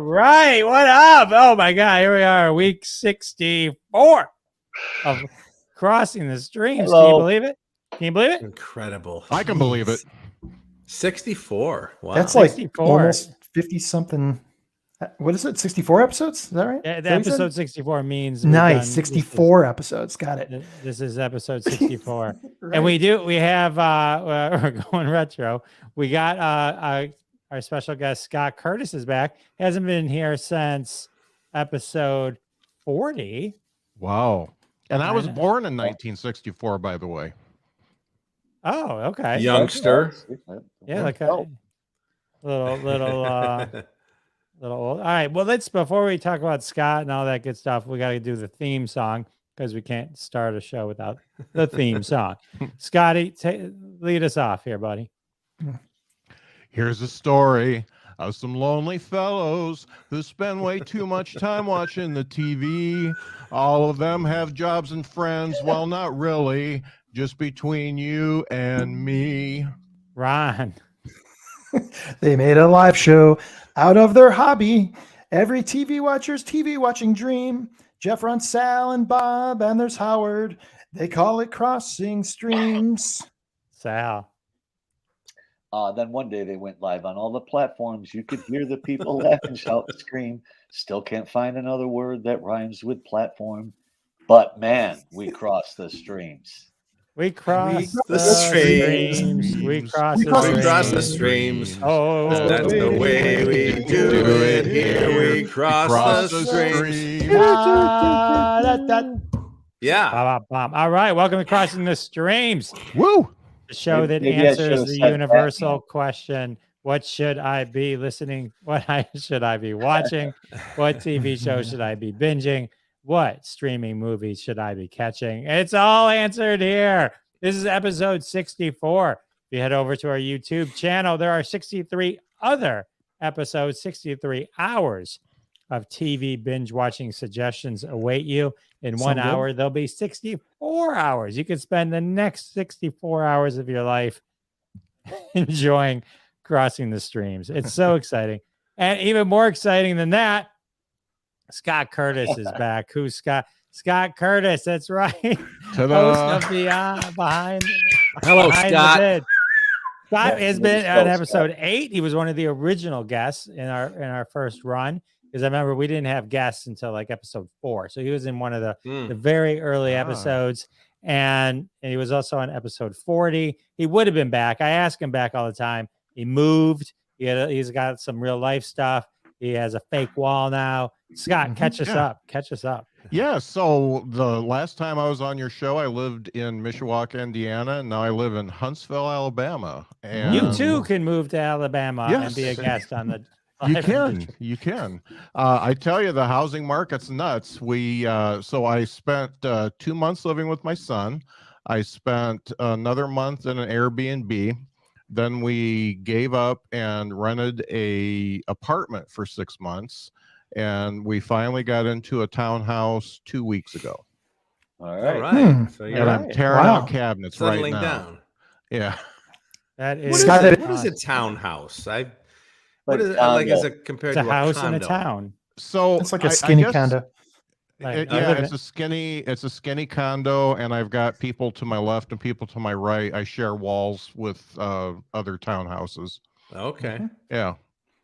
right. What up? Oh, my God. Here we are, week 64 of Crossing the Streams. Hello. Can you believe it? Can you believe it? Incredible. I can believe it. 64. Wow. That's like 64. almost 50 something. What is it? 64 episodes? Is that right? Yeah, Is the that what you said? episode 64 means we've Nice. done- 64 episodes. Got it. This is episode 64. Right. And we have, we're going retro. We got our special guest, Scott Curtis, is back. He hasn't been here since episode 40. Wow. And I was I know. born in 1964, by the way. Oh, okay. Youngster. Yeah, like a little old. All right. Well, before we talk about Scott and all that good stuff, we got to do the theme song because we can't start a show without the theme song. Scotty, lead us off here, buddy. Here's a story of some lonely fellows who spend way too much time watching the TV. All of them have jobs and friends. Well, not really. Just between you and me. Ron. They made a live show out of their hobby. Every TV watcher's TV watching dream. Jeff runs Sal and Bob, and there's Howard. They call it Crossing Streams. Sal. Then one day they went live on all the platforms. You could hear the people laugh and shout and scream. Still can't find another word that rhymes with platform. But man, we crossed the streams. We cross the streams. We cross the streams. Oh, That's the way we do it here. We cross the streams. Yeah. All right. Welcome to Crossing the Streams, Woo! the show that Maybe I answers should've the said universal question: what should I be listening? Should I be watching? What TV show should I be binging? What streaming movies should I be catching? It's all answered here. This is episode 64. If you head over to our YouTube channel, there are 63 other episodes, 63 hours of TV binge watching suggestions await you. In 1 hour, there'll be 64 hours. You can spend the next 64 hours of your life enjoying Crossing the Streams. It's so exciting. And even more exciting than that, Scott Curtis is back. Who's Scott? Scott Curtis. That's right. Ta-da. Host of Behind Hello, the Scott. Lid. Scott has been on episode 8. He was one of the original guests in our first run, because I remember we didn't have guests until like episode 4. So he was in one of the very early episodes, and he was also on episode 40. He would have been back. I ask him back all the time. He moved. He's got some real life stuff. He has a fake wall now. Scott, catch us up. Catch us up. Yeah, so the last time I was on your show, I lived in Mishawaka, Indiana, and now I live in Huntsville, Alabama. And You too can move to Alabama and be a guest on the. You can. I tell you, the housing market's nuts. So I spent 2 months living with my son. I spent another month in an Airbnb. Then we gave up and rented a apartment for 6 months. And we finally got into a townhouse 2 weeks ago. All right. All right. So And I'm tearing out cabinets settling right now. down. Yeah. That What is. is a townhouse? What is it like as a compared It's a to house condo? in a town. So It's like a skinny condo. It's a skinny condo, and I've got people to my left and people to my right. I share walls with other townhouses. Okay. Yeah.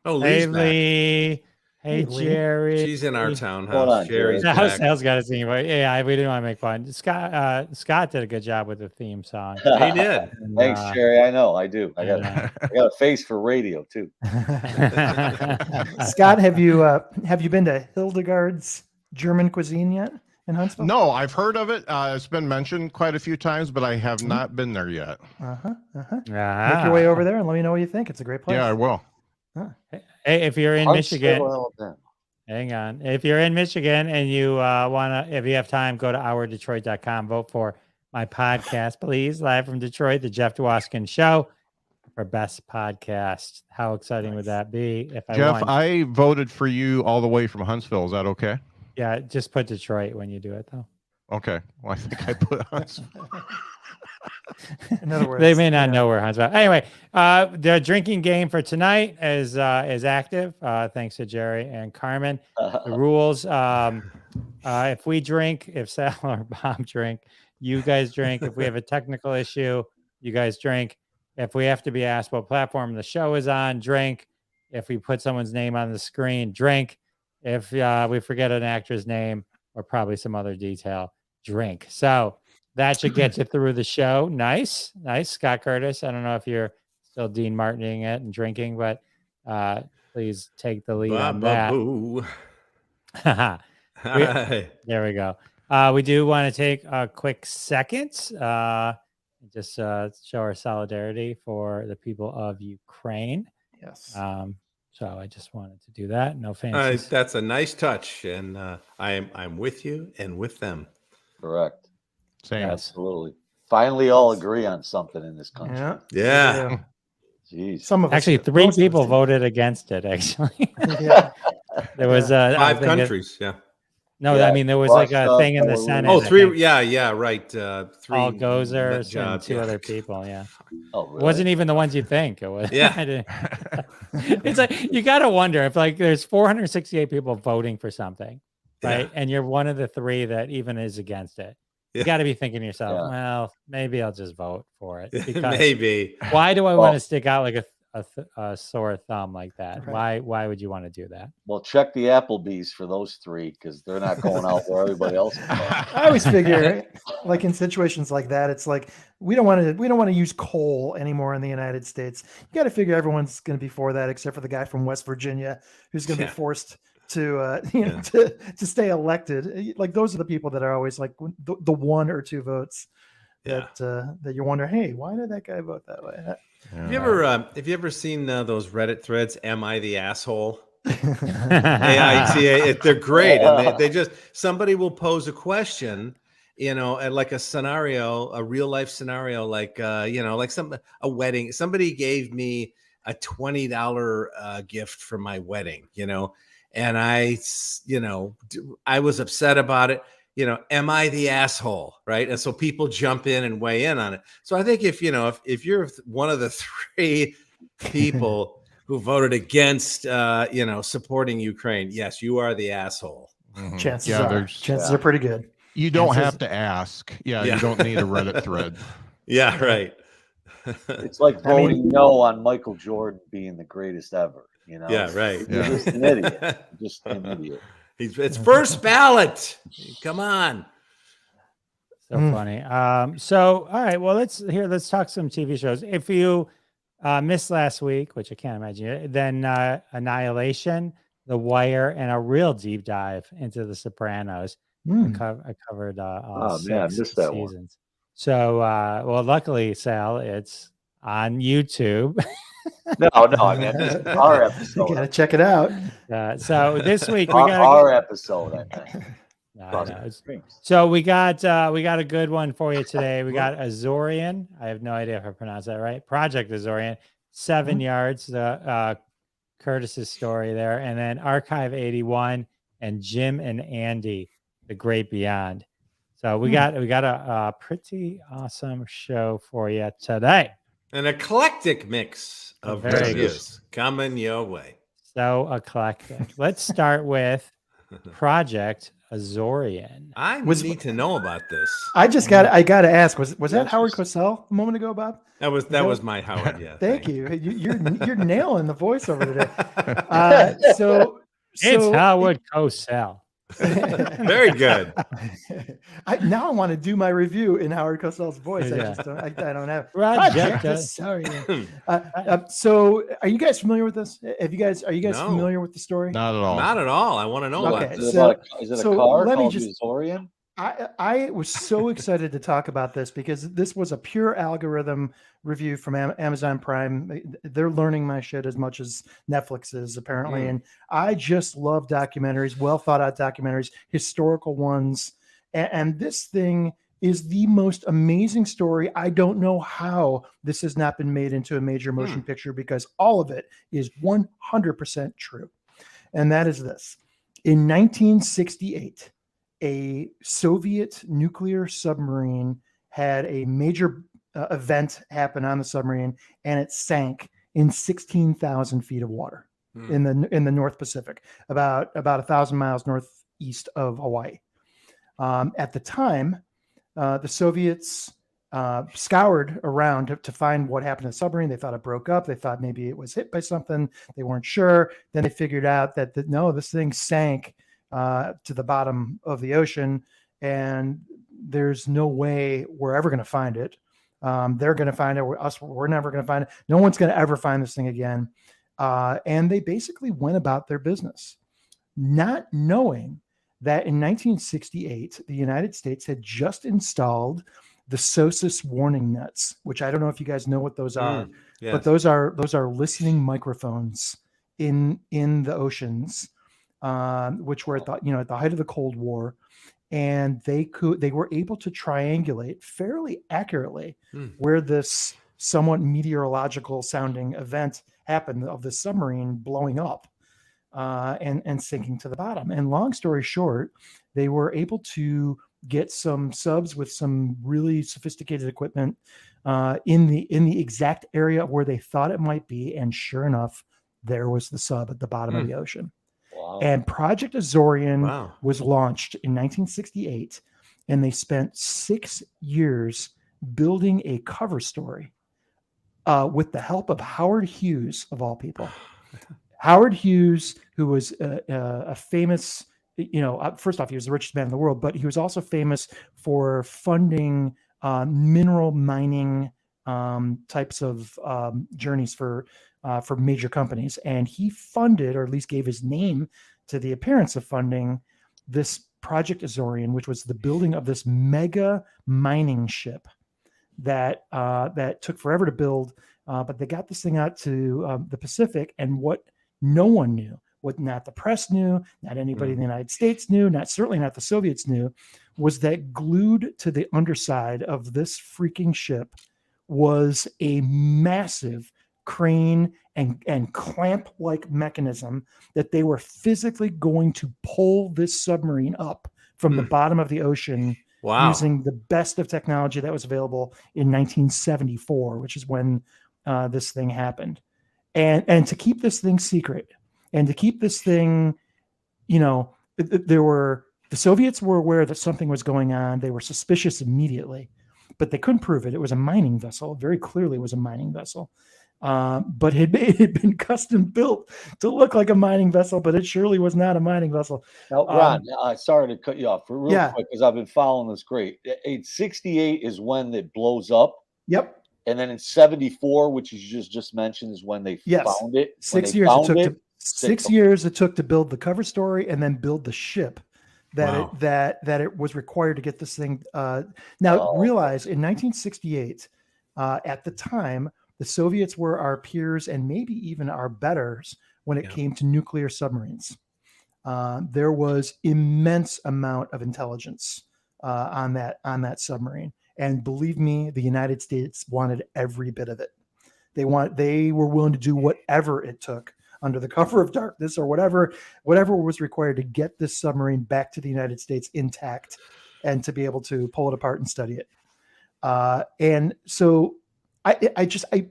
Oh, Hey, Lee's back. Lee. Hey, Jerry. She's in our Hold townhouse. on, Jerry's The back. house got a theme, but yeah, we didn't want to make fun. Scott did a good job with the theme song. He did. And, Thanks, Jerry. I know. I do. I got yeah. I got a face for radio too. Scott, have you been to Hildegard's German cuisine yet in Huntsville? No, I've heard of it. It's been mentioned quite a few times, but I have not been there yet. Make your way over there and let me know what you think. It's a great place. Yeah, I will. Hey, if you're in Michigan, Alabama. hang on. If you're in Michigan and you if you have time, go to ourdetroit.com. Vote for my podcast, please. Live from Detroit, the Jeff Dwoskin Show for best podcast. How exciting would that be? If Jeff, won? I voted for you all the way from Huntsville. Is that okay? Yeah, just put Detroit when you do it, though. Okay. Well, I think I put Huntsville. In other words, They may not know where Hans. Anyway, the drinking game for tonight is active. Thanks to Jerry and Carmen. The rules: if we drink, if Sal or Bob drink, you guys drink. If we have a technical issue, you guys drink. If we have to be asked what platform the show is on, drink. If we put someone's name on the screen, drink. If we forget an actor's name or probably some other detail, drink. So that should get you through the show. Nice. Scott Curtis. I don't know if you're still Dean Martining it and drinking, but please take the lead on that. There we go. We do want to take a quick second, just show our solidarity for the people of Ukraine. Yes. So I just wanted to do that. No fancy. That's a nice touch, and I'm with you and with them. Correct. Same. Absolutely. Finally, all agree on something in this country. Yeah. Jeez. Some of us, Actually, three people voted against it. Actually, Yeah. there was 5 countries. No, Yeah, I mean there was like a thing in the Russia, Senate. Oh, I 3. think. Yeah, right. 3 Paul Gozers and jobs, 2 other people. Yeah. Oh, really? It wasn't even the ones you think it was. Yeah. It's like you got to wonder if like there's 468 people voting for something, right? Yeah. And you're one of the 3 that even is against it. You Yeah. got to be thinking to yourself, Yeah. well, maybe I'll just vote for it. Because Maybe. why do I Well- want to stick out like a sore thumb like that? Right. Why would you want to do that? Well, check the Applebee's for those 3 because they're not going out where everybody else is going. I always figure, like in situations like that, it's like we don't want to use coal anymore in the United States. You got to figure everyone's going to be for that, except for the guy from West Virginia who's going to be forced to to stay elected. Like those are the people that are always like the 1 or 2 votes that you wonder, hey, why did that guy vote that way? Have you ever seen those Reddit threads? Am I the asshole? AITA. They're great, and they just somebody will pose a question, at like a scenario, a real life scenario, like like a wedding. Somebody gave me a $20 gift for my wedding, and I was upset about it. Am I the asshole? Right. And so people jump in and weigh in on it. So I think if you're one of the 3 people who voted against, supporting Ukraine, yes, you are the asshole. Mhm. Chances are pretty good. You don't have to ask. Yeah, you don't need a Reddit thread. Yeah, right. It's like voting no on Michael Jordan being the greatest ever. Yeah, right. You're just an idiot. Just an idiot. It's first ballot. Come on. So funny. So all right, well let's talk some TV shows. If you missed last week, which I can't imagine, then Annihilation, The Wire, and a real deep dive into The Sopranos. I covered all 6 I missed that seasons. one. So well, luckily, Sal, it's on YouTube. No, I mean this, our episode. You gotta check it out. So this week we got our episode. I think. So we got a good one for you today. We got Azorian. I have no idea if I pronounced that right. Project Azorian, 7 yards. The Curtis's story there, and then Archive 81 and Jim and Andy, The Great Beyond. So we got a pretty awesome show for you today. An eclectic mix of Very reviews coming your way. So eclectic. Let's start with Project Azorian. I need to know about this. I got to ask, was that Howard Cosell a moment ago, Bob? That was my Howard. Yeah. Thank you. You're nailing the voiceover today. So it's Howard Cosell. Very good. Now I want to do my review in Howard Cosell's voice. Yeah. I don't have. Project. Sorry. So, are you guys familiar with this? Are you guys familiar with the story? Not at all. Not at all. I want to know Okay. about Is this. it a car let me called just- Azorian? I was so excited to talk about this because this was a pure algorithm review from Amazon Prime. They're learning my shit as much as Netflix is apparently. And I just love documentaries, well thought out documentaries, historical ones. And this thing is the most amazing story. I don't know how this has not been made into a major motion picture because all of it is 100% true. And that is this. In 1968, a Soviet nuclear submarine had a major event happened on the submarine, and it sank in 16,000 feet of water in the North Pacific, about 1,000 miles northeast of Hawaii. At the time, the Soviets scoured around to find what happened to the submarine. They thought it broke up. They thought maybe it was hit by something. They weren't sure. Then they figured out that no, this thing sank to the bottom of the ocean, and there's no way we're ever going to find it. They're going to find it. We're never going to find it. No one's going to ever find this thing again. And they basically went about their business, not knowing that in 1968, the United States had just installed the SOSUS warning nets, which I don't know if you guys know what those are, Yes. but those are listening microphones in the oceans, which were at the height of the Cold War, and they were able to triangulate fairly accurately where this somewhat meteorological sounding event happened of the submarine blowing up and sinking to the bottom. And long story short, they were able to get some subs with some really sophisticated equipment in the exact area where they thought it might be, and sure enough, there was the sub at the bottom of the ocean. Wow. And Project Azorian was launched in 1968, and they spent 6 years building a cover story with the help of Howard Hughes, of all people. Howard Hughes, who was a famous, first off, he was the richest man in the world, but he was also famous for funding mineral mining types of journeys for major companies. And he funded, or at least gave his name to the appearance of funding, this Project Azorian, which was the building of this mega mining ship that took forever to build. But they got this thing out to the Pacific, and what no one knew, what not the press knew, not anybody in the United States knew, certainly not the Soviets knew, was that glued to the underside of this freaking ship was a massive crane and clamp-like mechanism that they were physically going to pull this submarine up from the bottom of the ocean using the best of technology that was available in 1974, which is when this thing happened. And to keep this thing secret, and to keep this thing, the Soviets were aware that something was going on. They were suspicious immediately, but they couldn't prove it. It was a mining vessel. Very clearly was a mining vessel. But it had been custom built to look like a mining vessel, but it surely was not a mining vessel. Now, Ron, sorry to cut you off real quick, because I've been following this great. 68 is when it blows up. Yep. And then in 74, which you just mentioned, is when they found it. 6 years it took to build the cover story and then build the ship that it was required to get this thing. Realize in 1968, at the time, the Soviets were our peers and maybe even our betters when it came to nuclear submarines. There was immense amount of intelligence on that submarine. And believe me, the United States wanted every bit of it. They were willing to do whatever it took under the cover of darkness, or whatever was required to get this submarine back to the United States intact and to be able to pull it apart and study it. And so I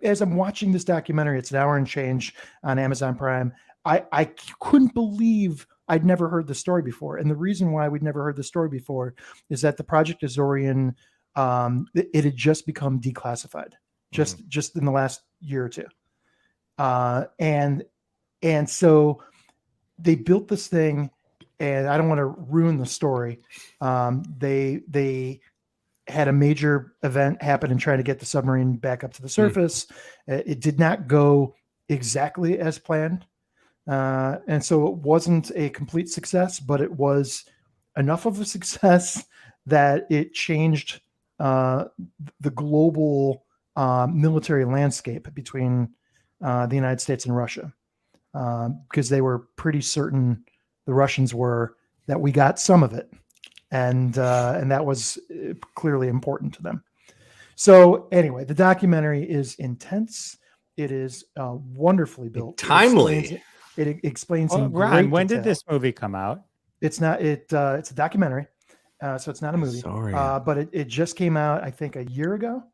as I'm watching this documentary, it's an hour and change on Amazon Prime. I couldn't believe I'd never heard the story before. And the reason why we'd never heard the story before is that the Project Azorian, it had just become declassified just in the last year or two. And so they built this thing, and I don't want to ruin the story. They had a major event happen in trying to get the submarine back up to the surface. It did not go exactly as planned. And so it wasn't a complete success, but it was enough of a success that it changed the global military landscape between the United States and Russia, because they were pretty certain, the Russians were, that we got some of it, and that was clearly important to them. So anyway, the documentary is intense. It is wonderfully built, timely. It explains. Ron, when did this movie come out? It's not. It's a documentary, so it's not a movie. Sorry, but it just came out, I think, a year ago.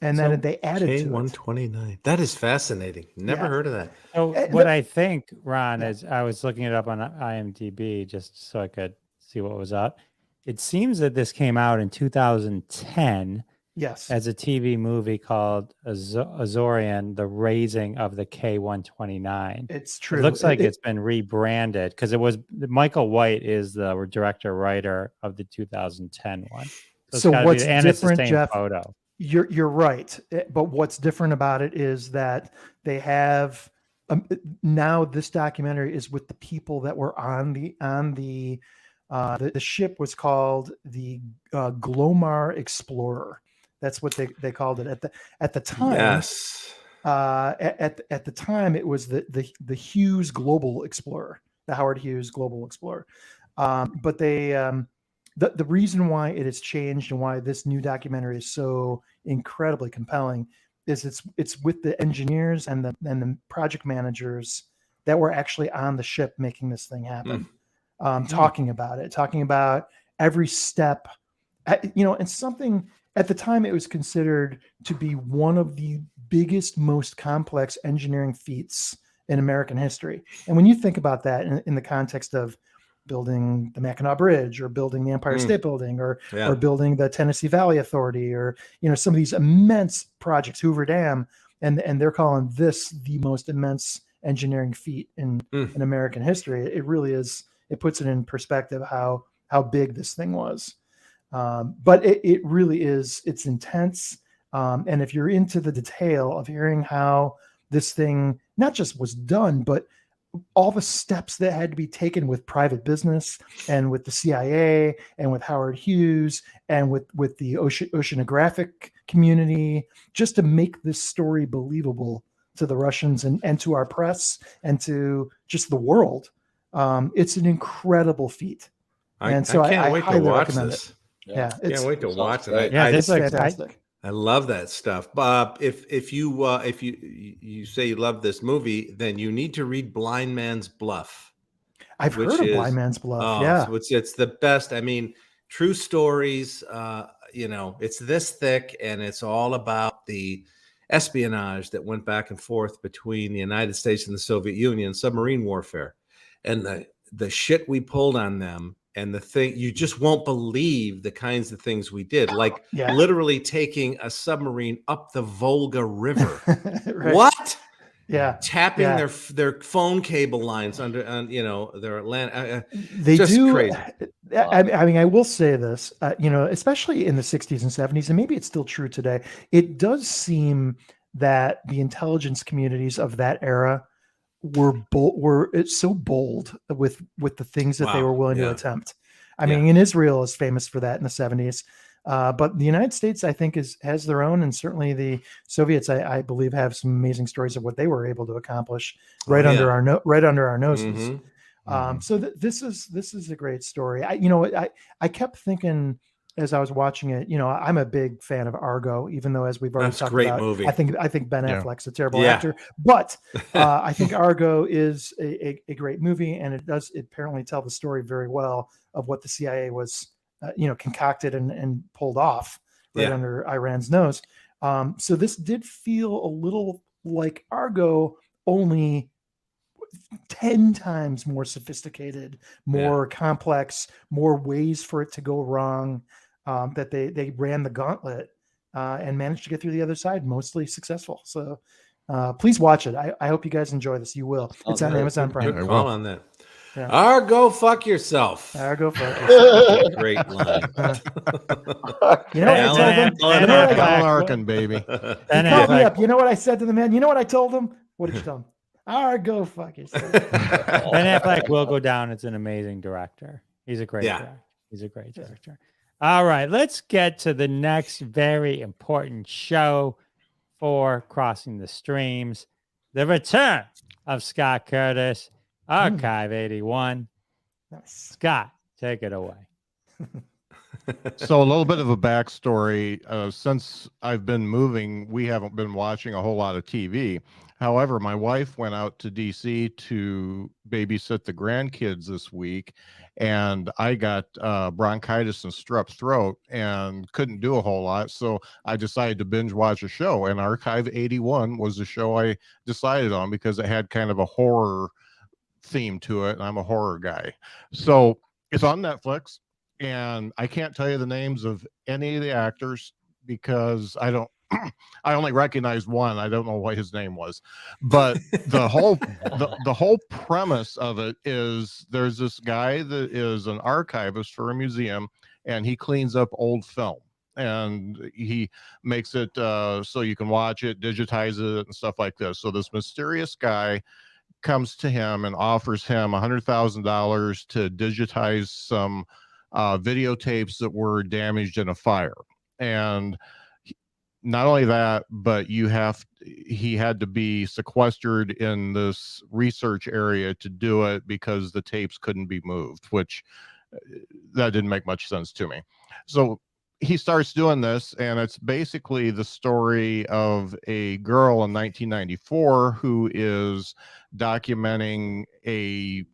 and then they added to it. K129. That is fascinating. Never heard of that. So what I think, Ron, is I was looking it up on IMDb just so I could see what was up. It seems that this came out in 2010 Yes, as a TV movie called Azorian, The Raising of the K129. it's true. It looks like it's been rebranded because it was Michael White is the director writer of the 2010 one. So what's different, it's the same Jeff? photo. You're right, but what's different about it is that they have now this documentary is with the people that were on the ship was called the Glomar Explorer. That's what they called it at the time. Yes. At the time, it was the Hughes Global Explorer, the Howard Hughes Global Explorer. But they the reason why it has changed and why this new documentary is so incredibly compelling is it's with the engineers and the project managers that were actually on the ship making this thing happen. Talking about every step, and something at the time it was considered to be one of the biggest, most complex engineering feats in American history. And when you think about that in the context of building the Mackinac Bridge or building the Empire State Building or building the Tennessee Valley Authority or, some of these immense projects, Hoover Dam, and they're calling this the most immense engineering feat in American history. It really is. It puts it in perspective how big this thing was. But it really is. It's intense. And if you're into the detail of hearing how this thing not just was done, but all the steps that had to be taken with private business and with the CIA and with Howard Hughes and with the oceanographic community, just to make this story believable to the Russians and to our press and to just the world. It's an incredible feat. I can't wait to watch this. Yeah, can't wait to watch it. It's fantastic. I love that stuff. Bob, if you say you love this movie, then you need to read Blind Man's Bluff. I've heard of Blind Man's Bluff. So it's the best. I mean, true stories. It's this thick, and it's all about the espionage that went back and forth between the United States and the Soviet Union, submarine warfare, and the shit we pulled on them. And the thing, you just won't believe the kinds of things we did, like literally taking a submarine up the Volga River. Right. What? Yeah. Tapping their phone cable lines under, their Atlantic. They just do. Crazy. I mean, I will say this, especially in the 60s and 70s, and maybe it's still true today. It does seem that the intelligence communities of that era were so bold with the things that they were willing to attempt. I mean, and Israel is famous for that in the 70s. But the United States, I think, has their own, and certainly the Soviets, I believe, have some amazing stories of what they were able to accomplish right under our noses. So this is a great story. I kept thinking as I was watching it, I'm a big fan of Argo, even though, as we've already talked about, movie. I think Ben Affleck's a terrible actor, but I think Argo is a great movie, and it does apparently tell the story very well of what the CIA was, concocted and pulled off under Iran's nose. So this did feel a little like Argo, only 10 times more sophisticated, more complex, more ways for it to go wrong. That they ran the gauntlet and managed to get through the other side, mostly successful. So please watch it. I hope you guys enjoy this. You will. It's on Amazon Prime. Good call on that. Argo, fuck yourself. Argo, fuck yourself. Great line. Alan Arkin, baby. He called me up. You know what I said to the man? You know what I told him? What did you tell him? Argo, fuck yourself. Ben Affleck will go down as an amazing director. He's a great director. He's a great director. All right, let's get to the next very important show for Crossing the Streams, the return of Scott Curtis, Archive 81. Nice. Scott, take it away. So a little bit of a backstory. Since I've been moving, we haven't been watching a whole lot of TV. However, my wife went out to DC to babysit the grandkids this week, and I got bronchitis and strep throat and couldn't do a whole lot. So I decided to binge watch a show, and Archive 81 was the show I decided on because it had kind of a horror theme to it, and I'm a horror guy. So it's on Netflix, and I can't tell you the names of any of the actors because I don't I only recognize one. I don't know what his name was. But the whole premise of it is there's this guy that is an archivist for a museum, and he cleans up old film. And he makes it so you can watch it, digitize it, and stuff like this. So this mysterious guy comes to him and offers him $100,000 to digitize some videotapes that were damaged in a fire. And not only that, but he had to be sequestered in this research area to do it because the tapes couldn't be moved, which that didn't make much sense to me. So he starts doing this, and it's basically the story of a girl in 1994 who is documenting a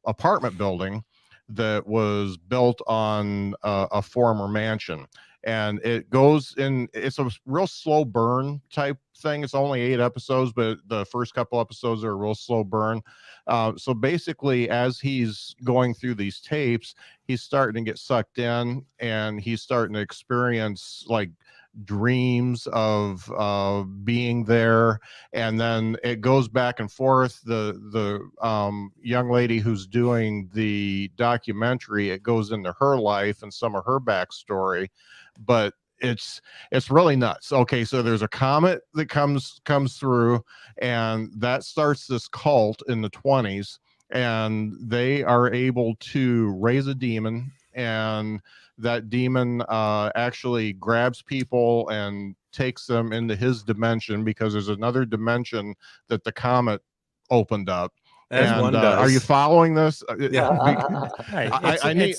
apartment building that was built on a former mansion. And it goes in, it's a real slow burn type thing. It's only 8 episodes, but the first couple episodes are a real slow burn. So basically, as he's going through these tapes, he's starting to get sucked in, and he's starting to experience like dreams of being there. And then it goes back and forth. The young lady who's doing the documentary, it goes into her life and some of her backstory, but it's really nuts. Okay, so there's a comet that comes through, and that starts this cult in the 20s, and they are able to raise a demon, and that demon actually grabs people and takes them into his dimension because there's another dimension that the comet opened up. As and one does. Are you following this? Yeah. Right. I need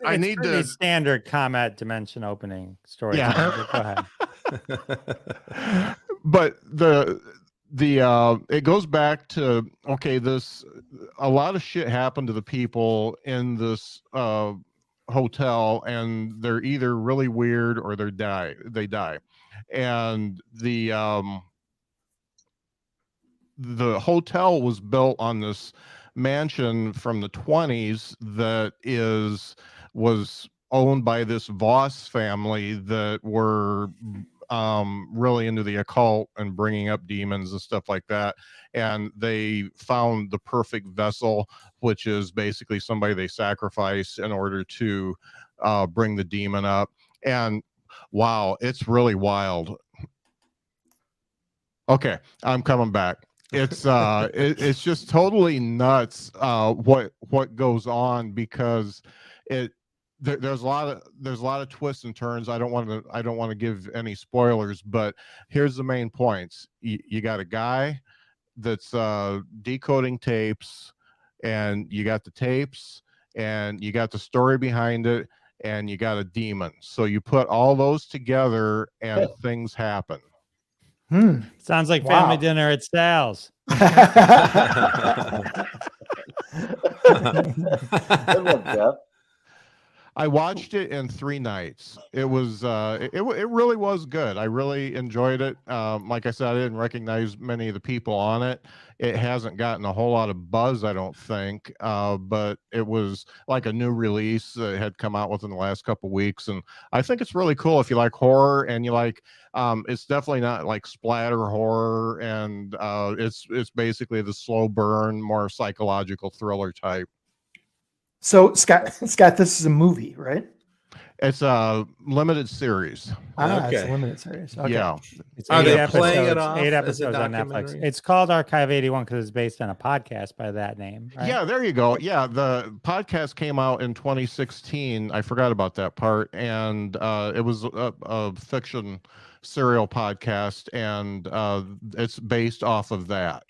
pretty to standard comet dimension opening story. Yeah. Go ahead. But the it goes back to, okay, a lot of shit happened to the people in this hotel, and they're either really weird or they die. And the hotel was built on this mansion from the 20s that was owned by this Voss family that were really into the occult and bringing up demons and stuff like that. And they found the perfect vessel, which is basically somebody they sacrifice in order to bring the demon up. And wow, it's really wild. Okay, I'm coming back. It's it's just totally nuts what goes on, because there's a lot of twists and turns. I don't want to give any spoilers, but here's the main points. You got a guy that's decoding tapes, and you got the tapes, and you got the story behind it, and you got a demon. So you put all those together, and things happen. Sounds like Wow. family dinner at Sal's. Good one, Jeff. I watched it in 3 nights. It was it really was good. I really enjoyed it. Like I said, I didn't recognize many of the people on it. It hasn't gotten a whole lot of buzz, I don't think, but it was like a new release that had come out within the last couple of weeks, and I think it's really cool if you like horror and you like. It's definitely not like splatter horror, and it's basically the slow burn, more psychological thriller type. So Scott, this is a movie, right? It's a limited series. It's Okay. a limited series. Okay. Yeah. It's Are 8 they episodes, playing it off 8 as a episodes on Netflix. documentary? It's called Archive 81 because it's based on a podcast by that name. Right? Yeah, there you go. Yeah, the podcast came out in 2016. I forgot about that part. And it was a fiction serial podcast, and it's based off of that.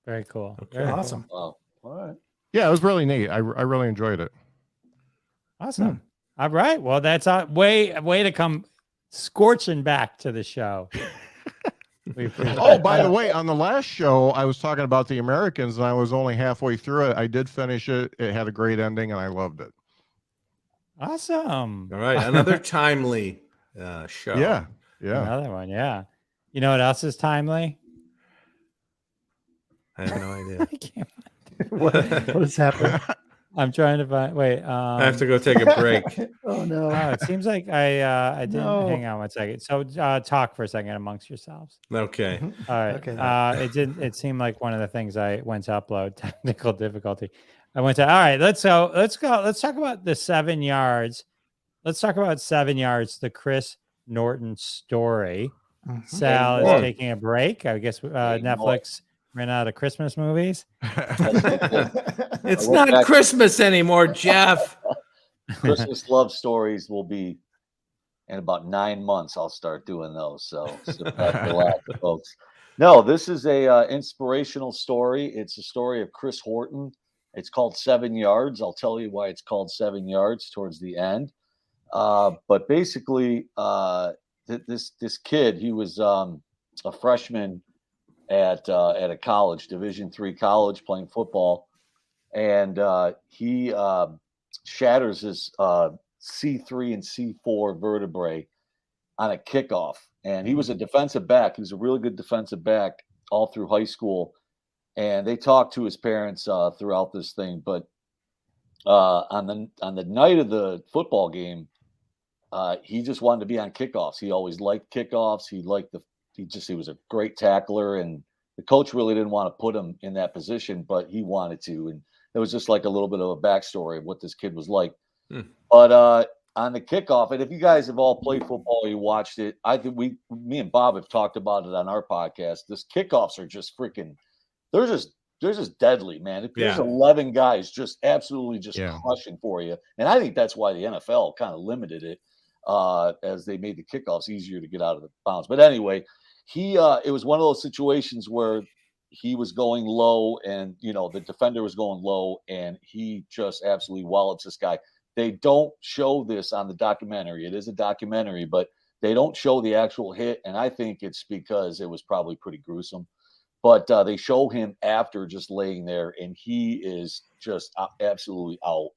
Very cool. Okay. Very Awesome. Wow. All right. Yeah, it was really neat. I really enjoyed it. Awesome. All right. Well, that's a way to come scorching back to the show. We appreciate Oh, it. by the way, on the last show, I was talking about the Americans, and I was only halfway through it. I did finish it. It had a great ending, and I loved it. Awesome. All right, another timely show. Yeah. Another one. Yeah. You know what else is timely? I have no idea. I can't. what is happening? I'm trying to find. Wait. I have to go take a break. Oh no. Oh, it seems like I didn't. No. Hang on one second. So talk for a second amongst yourselves. Okay. All right. Okay. It didn't. It seemed like one of the things I went to upload. Technical difficulty. I went to. All right. Let's go. Let's talk about the 7 yards. Let's talk about 7 yards. The Chris Norton story. Sal is taking a break. I guess Netflix ran out of Christmas movies. It's not Christmas anymore, Jeff. Christmas love stories will be in about 9 months. I'll start doing those. So sit back, relax, folks. No, this is a inspirational story. It's a story of Chris Horton. It's called 7 Yards. I'll tell you why it's called 7 Yards towards the end. But basically, this kid, he was a freshman at a college, Division III college, playing football, and he shatters his C3 and C4 vertebrae on a kickoff. And he was a defensive back. He was a really good defensive back all through high school. And they talked to his parents throughout this thing. But on the night of the football game, he just wanted to be on kickoffs. He always liked kickoffs. He was a great tackler, and the coach really didn't want to put him in that position, but he wanted to. And it was just like a little bit of a backstory of what this kid was like. But on the kickoff, and if you guys have all played football, you watched it. I think me and Bob have talked about it on our podcast. This kickoffs are just freaking. They're just deadly, man. If there's 11 guys just absolutely just crushing for you, and I think that's why the NFL kind of limited it as they made the kickoffs easier to get out of the bounds. But anyway, it was one of those situations where he was going low, and the defender was going low, and he just absolutely wallops this guy. They don't show this on the documentary. It is a documentary, but they don't show the actual hit, and I think it's because it was probably pretty gruesome. But they show him after just laying there, and he is just absolutely out.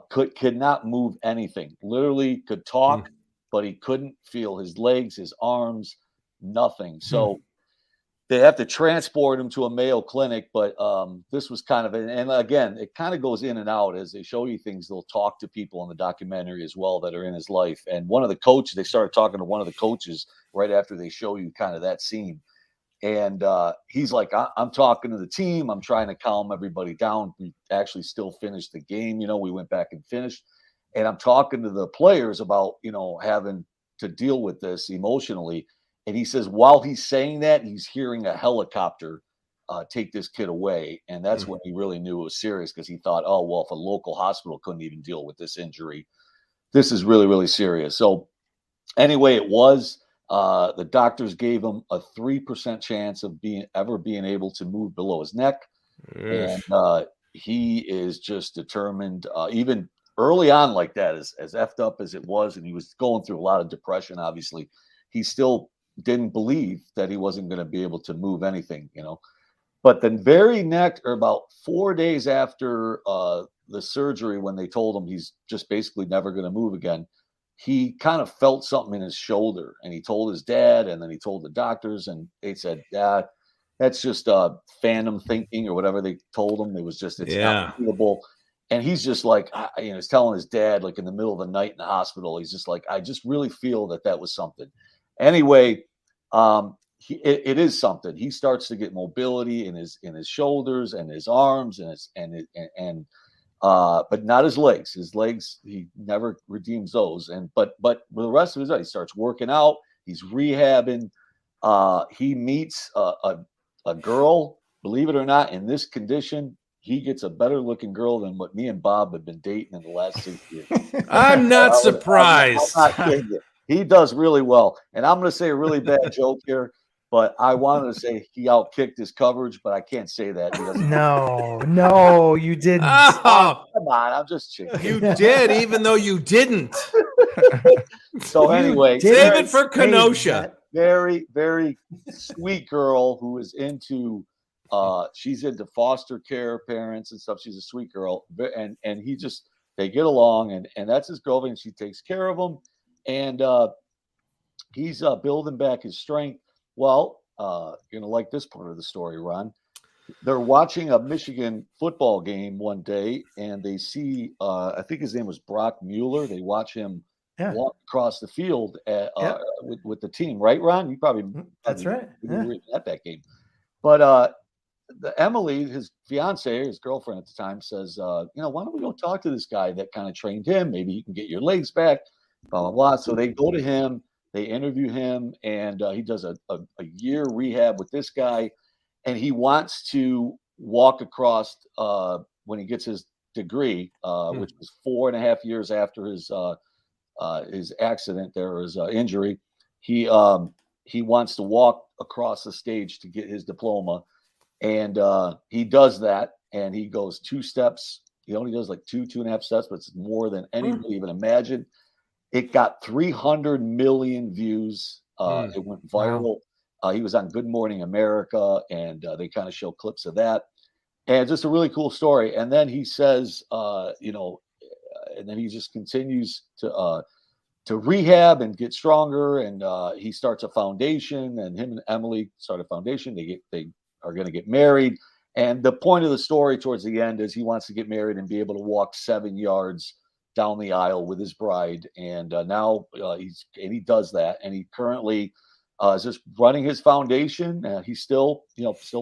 Could not move anything. Literally could talk, but he couldn't feel his legs, his arms, nothing. So they have to transport him to a Mayo Clinic. But this was kind of, and again, it kind of goes in and out as they show you things. They'll talk to people in the documentary as well that are in his life. And one of the coaches, they started talking to one of the coaches right after they show you kind of that scene. And he's like, I'm talking to the team. I'm trying to calm everybody down. We actually still finished the game. We went back and finished. And I'm talking to the players about, having to deal with this emotionally. And he says, while he's saying that, he's hearing a helicopter take this kid away. And that's when he really knew it was serious, because he thought, oh, well, if a local hospital couldn't even deal with this injury, this is really, really serious. So anyway, it was. The doctors gave him a 3% chance of being able to move below his neck. And he is just determined, even early on like that, as effed up as it was, and he was going through a lot of depression, obviously, he still didn't believe that he wasn't going to be able to move anything, But then very next, or about 4 days after the surgery, when they told him he's just basically never going to move again, he kind of felt something in his shoulder, and he told his dad, and then he told the doctors, and they said, that's just phantom thinking or whatever they told him. It was just, it's not feelable. And he's just like, he's telling his dad, like in the middle of the night in the hospital, he's just like, I just really feel that was something. Anyway, it is something. He starts to get mobility in his shoulders and his arms but not his legs. His legs, he never redeems those. But with the rest of his life, he starts working out. He's rehabbing. He meets a girl. Believe it or not, in this condition, he gets a better looking girl than what me and Bob have been dating in the last 6 years. I'm not surprised. I'm not kidding you. He does really well. And I'm going to say a really bad joke here, But I wanted to say he outkicked his coverage, but I can't say that. He doesn't. No, you didn't. Oh, Come on, I'm just chicken. you did, even though you didn't. So You anyway, didn't Save it for say Kenosha. that. very, very sweet girl who is into she's into foster care parents and stuff. She's a sweet girl. And they get along, and that's his girlfriend. She takes care of him, and he's building back his strength. Well, you're gonna like this part of the story, Ron. They're watching a Michigan football game one day, and they see I think his name was Brock Mueller. They watch him walk across the field with the team, right, Ron? You probably That's right. You were at that game. But Emily, his fiance, his girlfriend at the time, says, why don't we go talk to this guy that kind of trained him? Maybe you can get your legs back, blah, blah, blah. So they go to him, they interview him, and he does a year rehab with this guy. And he wants to walk across when he gets his degree, which was 4.5 years after his accident, his injury. He wants to walk across the stage to get his diploma. And he does that, and he goes 2 steps. He only does like 2.5 steps, but it's more than anybody even imagined. It got 300 million views. It went viral. Wow. He was on Good Morning America, and they kind of show clips of that. And just a really cool story. And then he says, and then he just continues to rehab and get stronger. And he starts a foundation, and him and Emily start a foundation. They are going to get married. And the point of the story towards the end is he wants to get married and be able to walk 7 yards down the aisle with his bride. And now he does that. And he currently is just running his foundation. He's still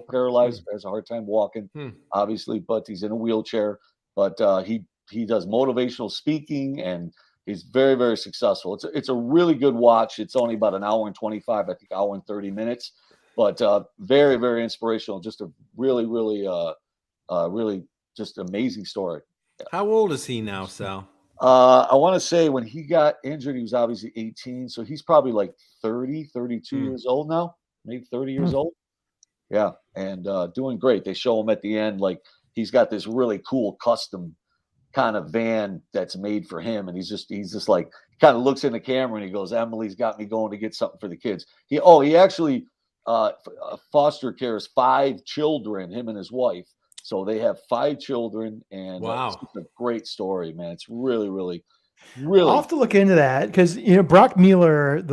paralyzed, has a hard time walking, obviously, but he's in a wheelchair. But he does motivational speaking, and he's very, very successful. It's a really good watch. It's only about an hour and 25, I think, hour and 30 minutes. But very, very inspirational. Just a really, really, really just amazing story. How old is he now, Sal? I want to say when he got injured, he was obviously 18. So he's probably like 30, 32 years old now, maybe 30 years old. Yeah. And doing great. They show him at the end, like he's got this really cool custom kind of van that's made for him. And he's just like, kind of looks in the camera and he goes, Emily's got me going to get something for the kids. He actually foster cares 5 children, him and his wife. So they have 5 children, and wow, it's a great story, man. It's really, really, really. I'll have to look into that because Brock Mueller,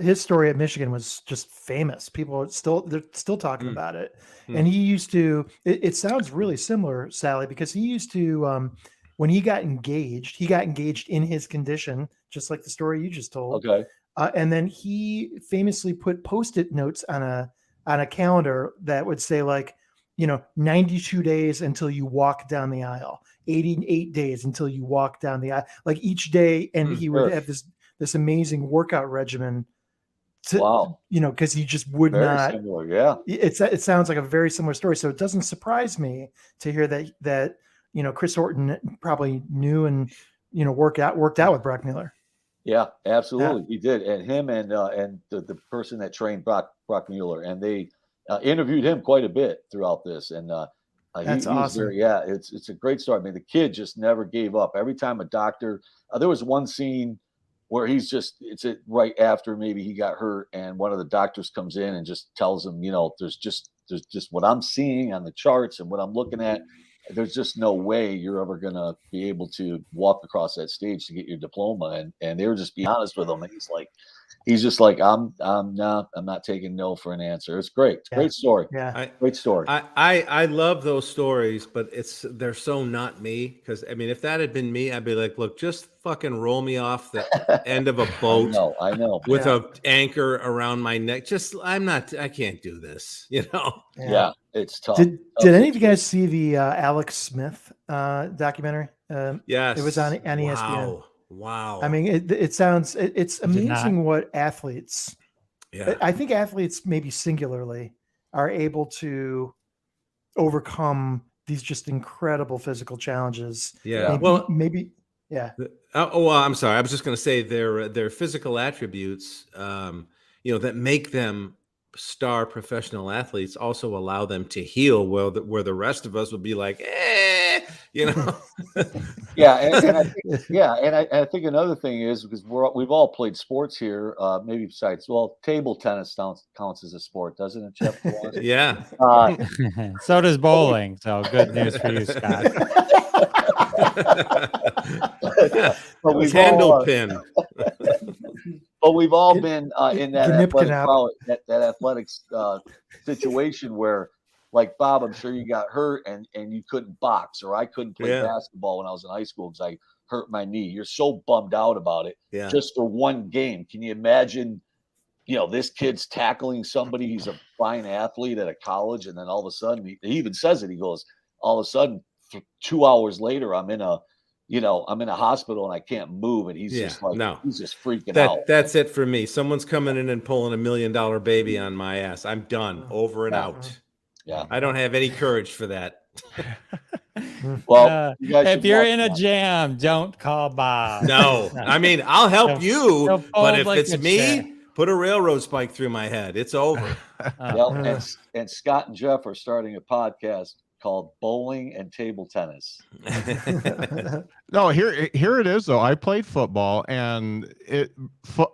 his story at Michigan was just famous. People are they're still talking about it, and he used to. It sounds really similar, Sally, because he used to when he got engaged in his condition, just like the story you just told. Okay. And then he famously put Post-it notes on a calendar that would say like, 92 days until you walk down the aisle, 88 days until you walk down the aisle, like each day. And he would have this amazing workout regimen because he just would very not. Similar, yeah. It sounds like a very similar story. So it doesn't surprise me to hear that Chris Horton probably knew and, worked out with Brock Mueller. Yeah, absolutely. Yeah. He did. And him and the person that trained Brock Mueller, and they interviewed him quite a bit throughout this. And that's awesome. It's a great story. I mean, the kid just never gave up. Every time a doctor, there was one scene where it's right after maybe he got hurt, and one of the doctors comes in and just tells him, there's just what I'm seeing on the charts and what I'm looking at. There's just no way you're ever going to be able to walk across that stage to get your diploma. And they were just being honest with him. And he's just like, I'm not taking no for an answer. It's great. It's a great story. Yeah. Great story. I love those stories, but they're so not me. Because I mean, if that had been me, I'd be like, look, just fucking roll me off the end of a boat. I know. With a anchor around my neck. I can't do this, Yeah. It's tough. Did any of you guys see the Alex Smith documentary? Yes. It was on ESPN. Wow. I mean, it's amazing what athletes, I think athletes maybe singularly are able to overcome these just incredible physical challenges. Yeah. I'm sorry. I was just going to say their physical attributes, that make them star professional athletes also allow them to heal, where the rest of us would be like, you know. Yeah, and I think, I think another thing is because we've all played sports here, maybe besides, well, table tennis counts as a sport, doesn't it, Jeff? Yeah. So does bowling. So good news for you, Scott. But we've Candle all, pin. but we've all been in that athletic Gnip-Knap. that athletics situation where, like Bob, I'm sure you got hurt and you couldn't box, or I couldn't play basketball when I was in high school because I hurt my knee. You're so bummed out about it just for one game. Can you imagine, this kid's tackling somebody, he's a fine athlete at a college, and then all of a sudden, he even says it, he goes, all of a sudden, 2 hours later, I'm in a hospital and I can't move, and he's just like, he's just freaking out. That's it for me. Someone's coming in and pulling $1 million baby on my ass. I'm done, over and out. Yeah, I don't have any courage for that. Well, if you're in a jam, don't call Bob. No, I mean, I'll help you, but if it's me, chair. put a railroad spike through my head. It's over. And Scott and Jeff are starting a podcast called Bowling and Table Tennis. No, here it is though. I played football, and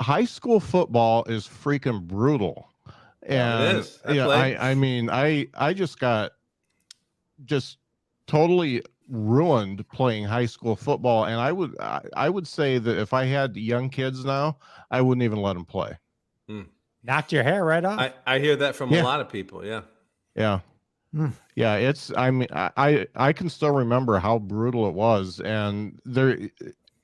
high school football is freaking brutal. And it is. I mean, I just got totally ruined playing high school football, and I would say that if I had young kids now, I wouldn't even let them play. Knocked your hair right off. I hear that from a lot of people. Yeah. Yeah, I mean, I can still remember how brutal it was, and there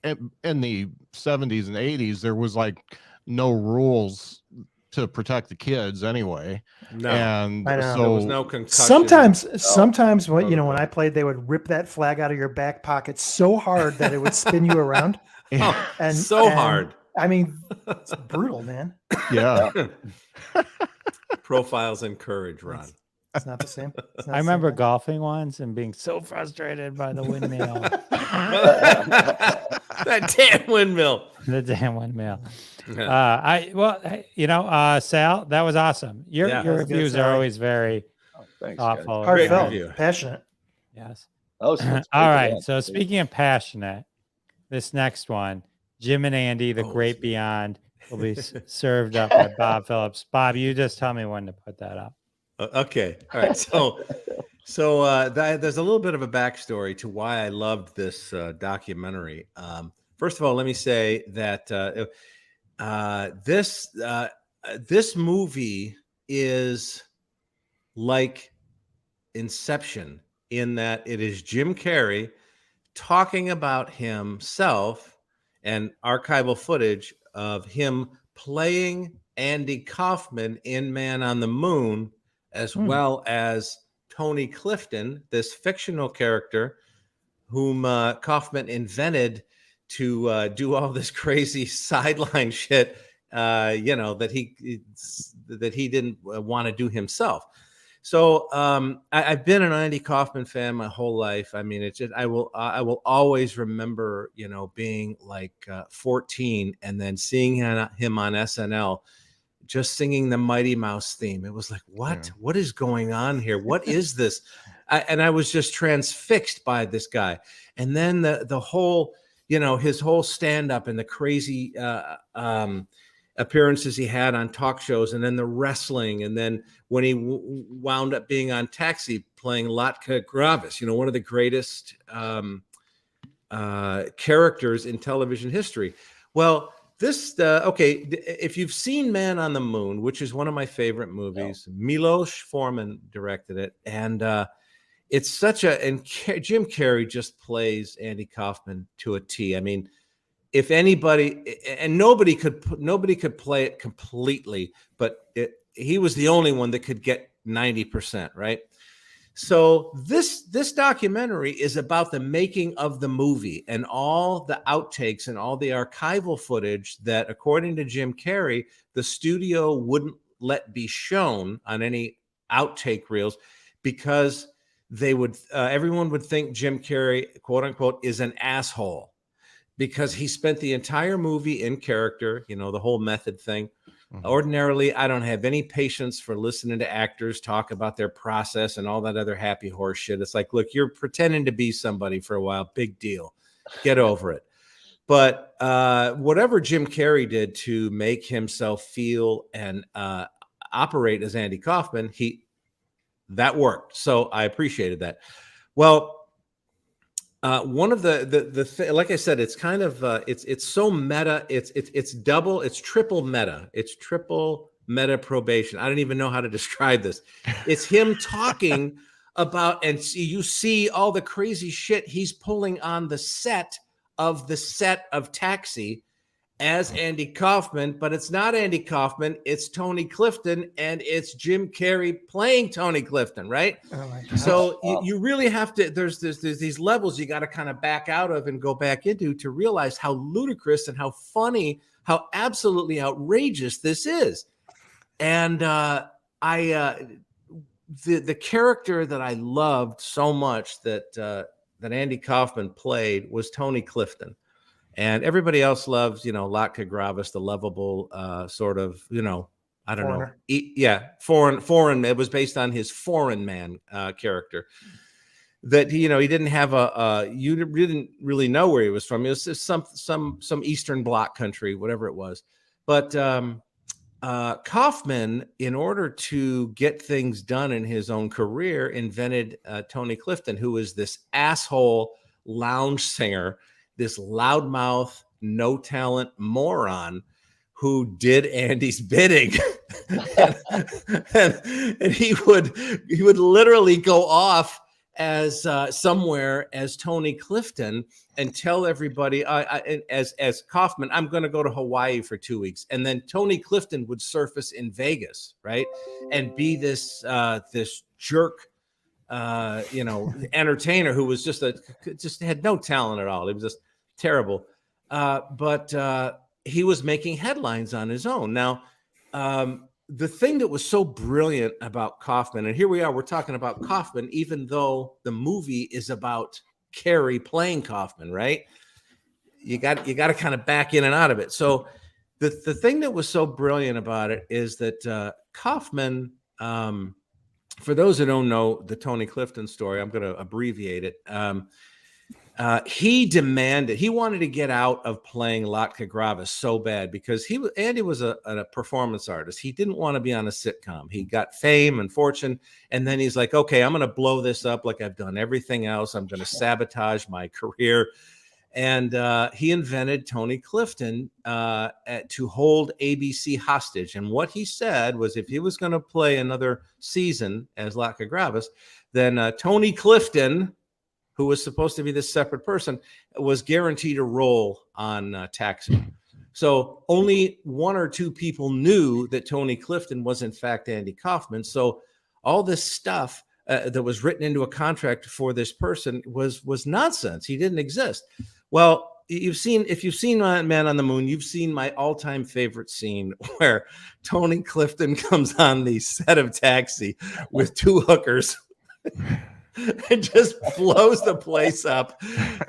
in the 70s and 80s there was like no rules to protect the kids anyway. No, and so there was no concussion. Sometimes when I played, they would rip that flag out of your back pocket so hard that it would spin you around. Hard. I mean, it's brutal, man. Yeah. Profiles in courage, Ron. It's not the same. I remember golfing once and being so frustrated by the windmill. That damn windmill. The damn windmill. Sal, that was awesome. Your reviews are always very thoughtful, heartfelt, passionate. Yes. All right. So speaking of passionate, this next one, Jim and Andy, The Great Beyond, will be served up by Bob Phillips. Bob, you just tell me when to put that up. Okay. All right. So there's a little bit of a backstory to why I loved this documentary. First of all, let me say that this movie is like Inception in that it is Jim Carrey talking about himself and archival footage of him playing Andy Kaufman in Man on the Moon, as well as Tony Clifton, this fictional character whom Kaufman invented to do all this crazy sideline shit, that he didn't want to do himself. So I've been an Andy Kaufman fan my whole life. I mean, it's just I will always remember, being like 14 and then seeing him on SNL, just singing the Mighty Mouse theme. It was like, what? Yeah. What is going on here? What is this? And I was just transfixed by this guy. And then the whole, his whole stand-up and the crazy appearances he had on talk shows, and then the wrestling, and then when he wound up being on Taxi playing Latka Gravis, one of the greatest characters in television history. Well, this if you've seen Man on the Moon, which is one of my favorite movies, Milos Forman directed it, and it's and Jim Carrey just plays Andy Kaufman to a T. I mean, if anybody, and nobody could play it completely, but he was the only one that could get 90%, right? So this documentary is about the making of the movie and all the outtakes and all the archival footage that, according to Jim Carrey, the studio wouldn't let be shown on any outtake reels because they would everyone would think Jim Carrey, quote unquote, is an asshole because he spent the entire movie in character, the whole method thing. Ordinarily, I don't have any patience for listening to actors talk about their process and all that other happy horse shit. It's like, look, you're pretending to be somebody for a while. Big deal. Get over it. But whatever Jim Carrey did to make himself feel and operate as Andy Kaufman, that worked. So I appreciated that. Well, one of the like I said, it's kind of it's so meta. It's triple meta. It's triple meta probation. I don't even know how to describe this. It's him talking about, and you see all the crazy shit he's pulling on the set of Taxi as Andy Kaufman, but it's not Andy Kaufman, it's Tony Clifton, and it's Jim Carrey playing Tony Clifton, right? Oh my gosh. So you really have to, there's these levels you got to kind of back out of and go back into to realize how ludicrous and how funny, how absolutely outrageous this is. And the character that I loved so much that Andy Kaufman played was Tony Clifton. And everybody else loves, Latka Gravis, the lovable sort of, I don't Foreigner. know. Foreign. It was based on his foreign man character. That, he didn't have you didn't really know where he was from. It was just some Eastern Bloc country, whatever it was. But Kaufman, in order to get things done in his own career, invented Tony Clifton, who was this asshole lounge singer, this loudmouth, no talent moron who did Andy's bidding. and he would literally go off as somewhere as Tony Clifton and tell everybody as Kaufman, I'm going to go to Hawaii for 2 weeks. And then Tony Clifton would surface in Vegas, right? And be this jerk, entertainer who was just had no talent at all. It was just terrible. But he was making headlines on his own. Now, the thing that was so brilliant about Kaufman, and here we are, we're talking about Kaufman, even though the movie is about Carrey playing Kaufman, right? You got to kind of back in and out of it. So the thing that was so brilliant about it is that Kaufman, for those who don't know the Tony Clifton story, I'm going to abbreviate it. He wanted to get out of playing Latka Gravis so bad because Andy was a performance artist. He didn't want to be on a sitcom. He got fame and fortune. And then he's like, okay, I'm going to blow this up like I've done everything else. I'm going to sabotage my career. And he invented Tony Clifton to hold ABC hostage. And what he said was if he was going to play another season as Latka Gravis, then Tony Clifton, who was supposed to be this separate person, was guaranteed a role on Taxi. So only one or two people knew that Tony Clifton was in fact Andy Kaufman. So all this stuff that was written into a contract for this person was nonsense. He didn't exist. Well, if you've seen Man on the Moon, you've seen my all-time favorite scene where Tony Clifton comes on the set of Taxi with two hookers. And just blows the place up,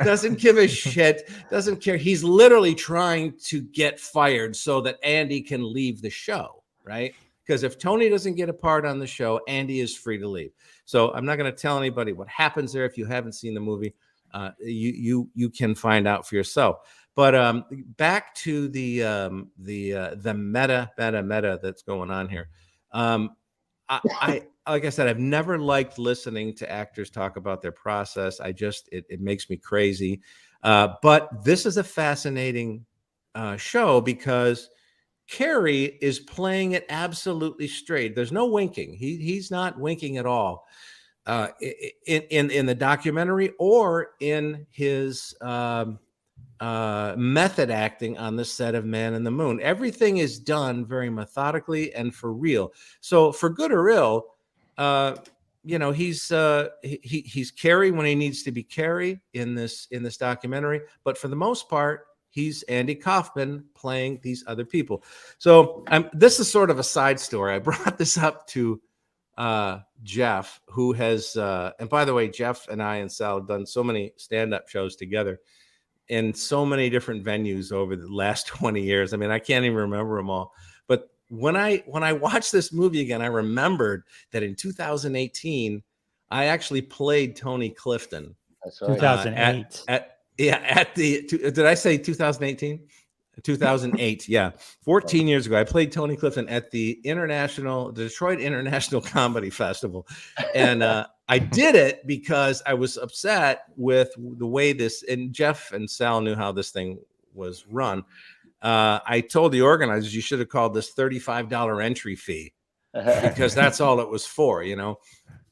doesn't give a shit, doesn't care. He's literally trying to get fired so that Andy can leave the show, right? Because if Tony doesn't get a part on the show, Andy is free to leave. So I'm not going to tell anybody what happens there. If you haven't seen the movie, you can find out for yourself. But back to the meta that's going on here. I like I said, I've never liked listening to actors talk about their process. It makes me crazy. But this is a fascinating show because Carrey is playing it absolutely straight. There's no winking. He's not winking at all in the documentary or in his method acting on the set of Man in the Moon. Everything is done very methodically and for real. So for good or ill, he's Carrey when he needs to be Carrey in this documentary. But for the most part, he's Andy Kaufman playing these other people. So this is sort of a side story. I brought this up to Jeff, who has, and by the way, Jeff and I and Sal have done so many stand-up shows together in so many different venues over the last 20 years. I mean, I can't even remember them all. But when I watched this movie again, I remembered that in 2018, I actually played Tony Clifton. That's right. 2008. At the did I say 2018? 2008, yeah, 14 years ago, I played Tony Clifton at the Detroit International Comedy Festival, and I did it because I was upset with the way this. And Jeff and Sal knew how this thing was run. I told the organizers, you should have called this $35 entry fee, because that's all it was for,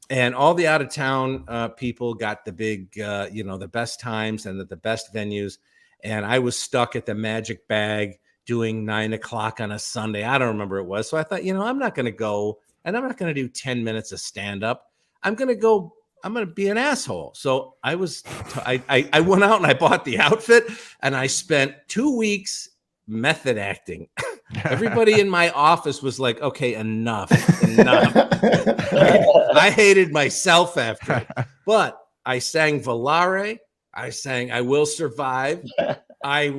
And all the out of town people got the big, the best times and the best venues. And I was stuck at the Magic Bag doing 9 o'clock on a Sunday. I don't remember what it was. So I thought, I'm not going to go, and I'm not going to do 10 minutes of stand up. I'm going to be an asshole. So I went out and I bought the outfit, and I spent 2 weeks method acting. Everybody in my office was like, okay, enough. I hated myself after it. But I sang Volare. I sang I Will Survive. I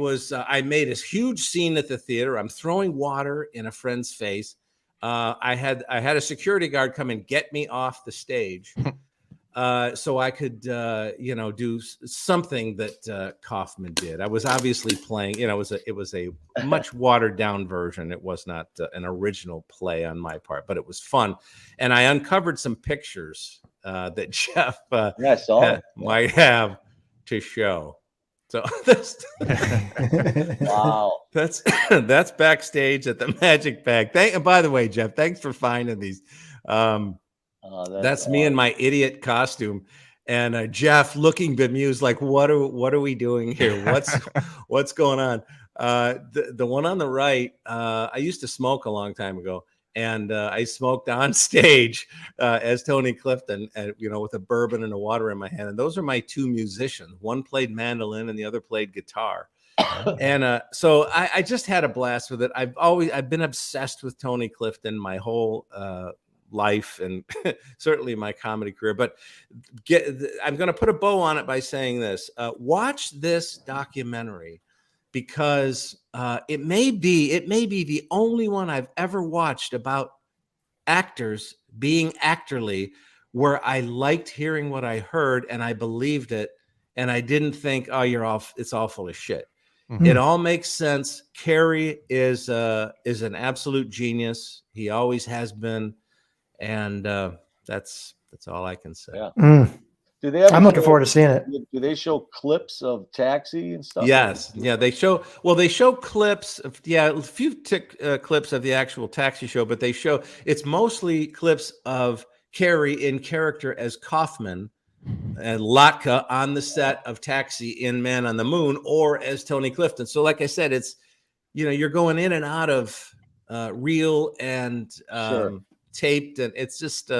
made a huge scene at the theater. I'm throwing water in a friend's face. I had a security guard come and get me off the stage. So I could, do something that Kaufman did. I was obviously playing, it was a much watered down version. It was not an original play on my part, but it was fun. And I uncovered some pictures that Jeff might have to show. So wow, that's backstage at the Magic Bag. And by the way, Jeff, thanks for finding these. That's me in my idiot costume, and Jeff looking bemused, like, what are we doing here? What's going on? The one on the right, I used to smoke a long time ago, and I smoked on stage as Tony Clifton, and with a bourbon and a water in my hand. And those are my two musicians. One played mandolin, and the other played guitar. And so I just had a blast with it. I've been obsessed with Tony Clifton my whole life, and certainly my comedy career. But I'm going to put a bow on it by saying this: watch this documentary, because it may be the only one I've ever watched about actors being actorly where I liked hearing what I heard and I believed it, and I didn't think, it's all full of shit. Mm-hmm. It all makes sense. Carey is an absolute genius. He always has been. And that's all I can say. Yeah. Do they? I'm looking forward to seeing it. Do they show clips of Taxi and stuff? Yes. Yeah. They show clips of, a few clips of the actual Taxi show, but it's mostly clips of Carey in character as Kaufman and Latka on the set of Taxi in Man on the Moon, or as Tony Clifton. So like I said, it's, you're going in and out of real and sure. taped, and it's just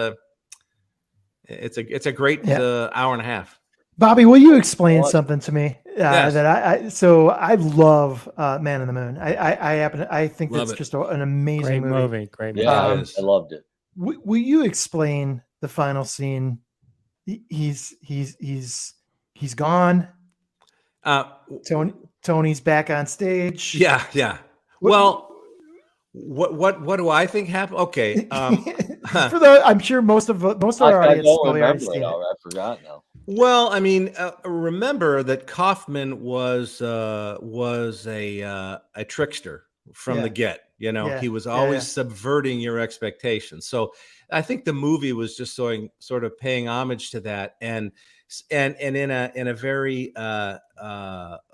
it's a great hour and a half. Bobby, will you explain something to me yes. that I love Man on the Moon. I think that's just an amazing movie. Great movie. Yeah, I loved it. Will you explain the final scene? He's gone. Tony's back on stage. Yeah. Well, what do I think happened? Okay. I'm sure most of our audience probably already seen it. I forgot now. Well, I mean, remember that Kaufman was a trickster from the get. He was always subverting your expectations. So I think the movie was just sort of paying homage to that, and in a very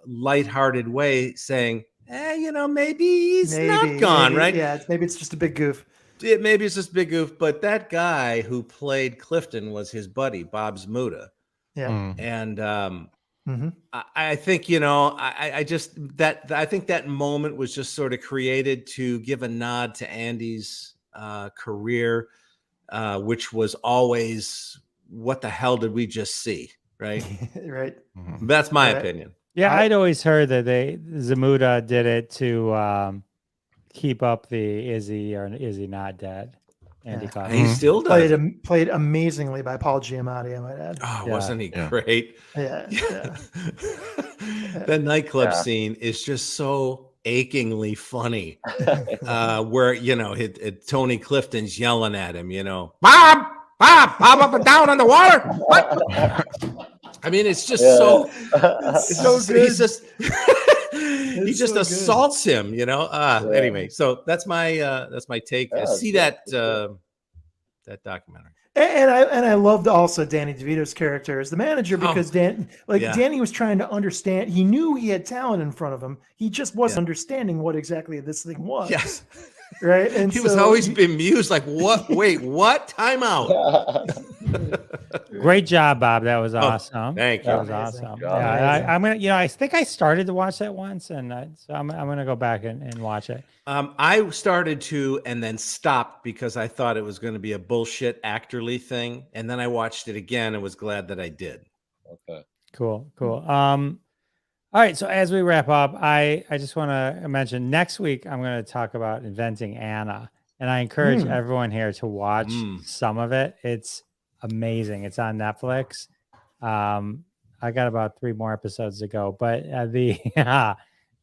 lighthearted way, saying, maybe he's not gone, right? Yeah, maybe it's just a big goof. Maybe it's just a big goof, but that guy who played Clifton was his buddy, Bob Zmuda. Yeah. And mm-hmm. I think, I think that moment was just sort of created to give a nod to Andy's career, which was always, what the hell did we just see? Right. Right. That's my opinion. Yeah, I'd always heard that Zmuda did it to keep up the is he or is he not dead? Andy Kaufman. He still does. Played amazingly by Paul Giamatti, I might add. Oh, wasn't he great? Yeah. That nightclub scene is just so achingly funny. Where Tony Clifton's yelling at him, Bob, up and down on the water. What? I mean, it's just so good. He's just he just so assaults him, Anyway, so that's my take. See that documentary. And I loved also Danny DeVito's character as the manager because Danny was trying to understand. He knew he had talent in front of him. He just wasn't understanding what exactly this thing was. Yes. Right. And he was always bemused, like, what? Wait, what? Time out. Great job, Bob. That was awesome. Thank you. That was awesome. Yeah, I'm gonna. I think I started to watch that once, and so I'm gonna go back and watch it. I started to, and then stopped because I thought it was going to be a bullshit actorly thing, and then I watched it again and was glad that I did. Okay. Cool. All right, so as we wrap up, I just want to mention next week I'm going to talk about Inventing Anna, and I encourage everyone here to watch some of it. It's amazing. It's on Netflix. I got about 3 more episodes to go, but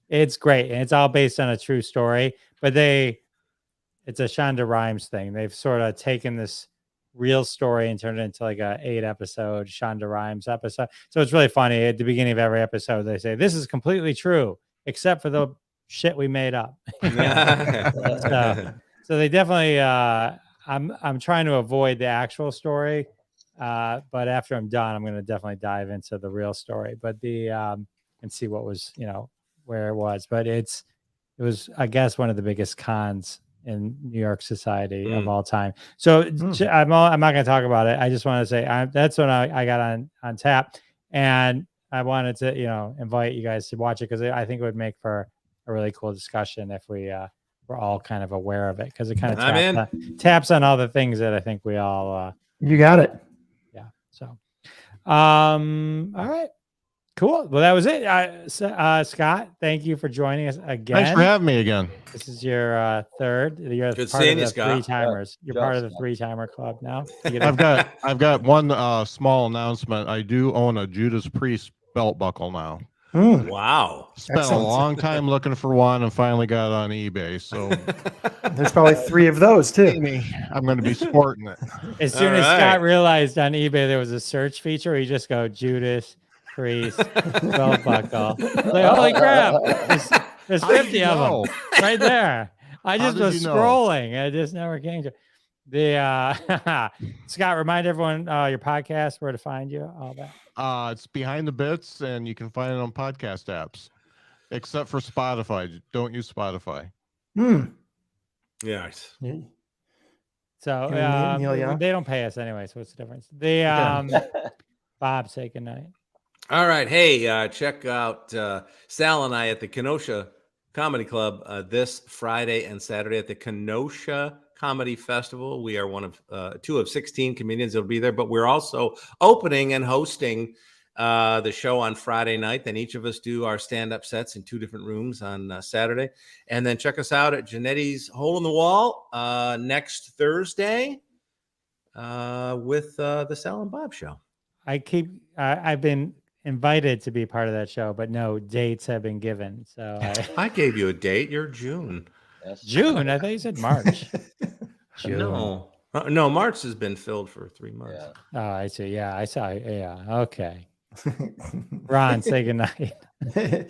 it's great, and it's all based on a true story. But it's a Shonda Rhimes thing. They've sort of taken this real story and turned it into like a 8-episode Shonda Rhimes episode. So it's really funny. At the beginning of every episode, they say, this is completely true, except for the shit we made up. So they definitely, I'm trying to avoid the actual story. But after I'm done, I'm going to definitely dive into the real story, but and see what was, where it was, but it was, I guess, one of the biggest cons in New York society of all time. So I'm not going to talk about it. I just want to say that's what I got on tap, and I wanted to invite you guys to watch it because I think it would make for a really cool discussion if we were all kind of aware of it, because it kind of taps on all the things that I think we all you got it. Yeah. So all right. Cool. Well, that was it. Scott, thank you for joining us again. Thanks for having me again. This is your third. You're Good part seeing of you, the Scott. 3-timers. You're part of the 3-timer club now. I've got one small announcement. I do own a Judas Priest belt buckle now. Wow. Spent a long time looking for one and finally got it on eBay. So there's probably 3 of those too. I'm going to be sporting it. As soon as Scott realized on eBay there was a search feature, you just go Judas Priest belt buckle. Like, holy crap! There's 50 of them right there. I just was scrolling. I just never came to the Scott. Remind everyone your podcast, where to find you, all that. It's Behind the Bits, and you can find it on podcast apps, except for Spotify. Don't use Spotify. Yes. So they don't pay us anyway. So what's the difference? Bob, say goodnight. All right. Hey, check out Sal and I at the Kenosha Comedy Club this Friday and Saturday at the Kenosha Comedy Festival. We are one of 2 of 16 comedians that'll be there, but we're also opening and hosting the show on Friday night. Then each of us do our stand-up sets in 2 different rooms on Saturday. And then check us out at Janetti's Hole in the Wall next Thursday with the Sal and Bob show. I've been invited to be part of that show, but no dates have been given. So I gave you a date. You're June. June? I thought you said March. June. No, March has been filled for 3 months. Yeah. Oh, I see. Yeah, I saw. Yeah. Okay. Ron, say goodnight. Good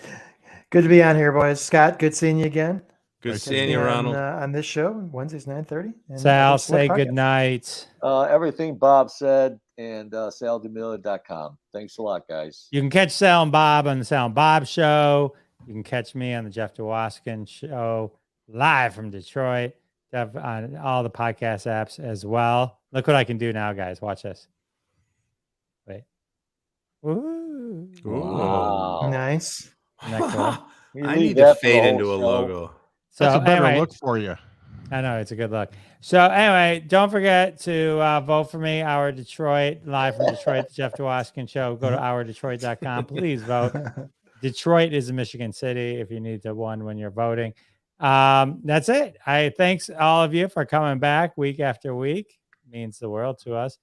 to be on here, boys. Scott, good seeing you again. Good seeing you, Ronald. On this show, Wednesdays 9:30. Sal, say goodnight. Everything Bob said, and saldemilla.com. Thanks a lot, guys. You can catch Sal and Bob on the Sal and Bob show. You can catch me on the Jeff DeWaskin show live from Detroit. Jeff on all the podcast apps as well. Look what I can do now, guys. Watch this. Wait. Ooh. Wow. Nice. I need to fade into a logo. So that's a better anyway, look for you. I know, it's a good look. So anyway, don't forget to vote for me, Our Detroit, live from Detroit, the Jeff DeWaskin show. Go to ourdetroit.com. Please vote. Detroit is a Michigan city if you need to one when you're voting. That's it. Thanks all of you for coming back week after week. It means the world to us.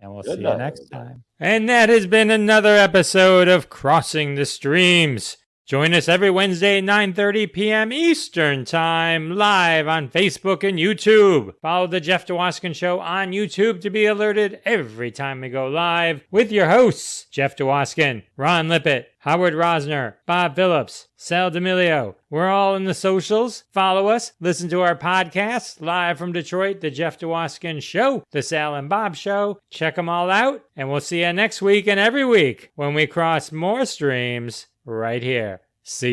And we'll see you next time. And that has been another episode of Crossing the Streams. Join us every Wednesday, 9:30 p.m. Eastern Time, live on Facebook and YouTube. Follow The Jeff DeWaskin Show on YouTube to be alerted every time we go live with your hosts, Jeff DeWaskin, Ron Lippett, Howard Rosner, Bob Phillips, Sal D'Amelio. We're all in the socials. Follow us. Listen to our podcasts. Live from Detroit, The Jeff DeWaskin Show, The Sal and Bob Show. Check them all out. And we'll see you next week and every week when we cross more streams right here. See you.